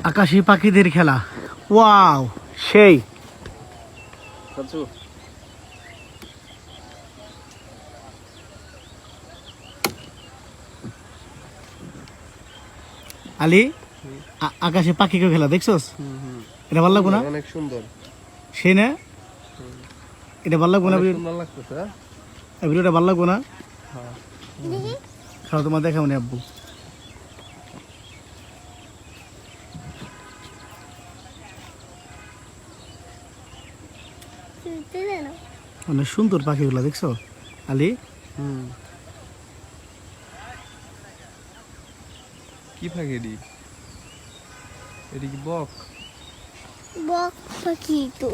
আকাশি পাখিদের খেলা, ওয়াও সেই। আলী, আকাশে পাখিকে খেলা দেখছস? এটা ভালো লাগবো না? অনেক সুন্দর সেই না, এটা ভালো লাগবো না? সুন্দর লাগতেছে। ভিডিওটা ভালো লাগবো না? খাও, তোমার দেখা মনে আব্বু। অনেক সুন্দর পাখিগুলা দেখছো আলী? কি পাখি এটি? এটি কি বক? বক পাখি তো।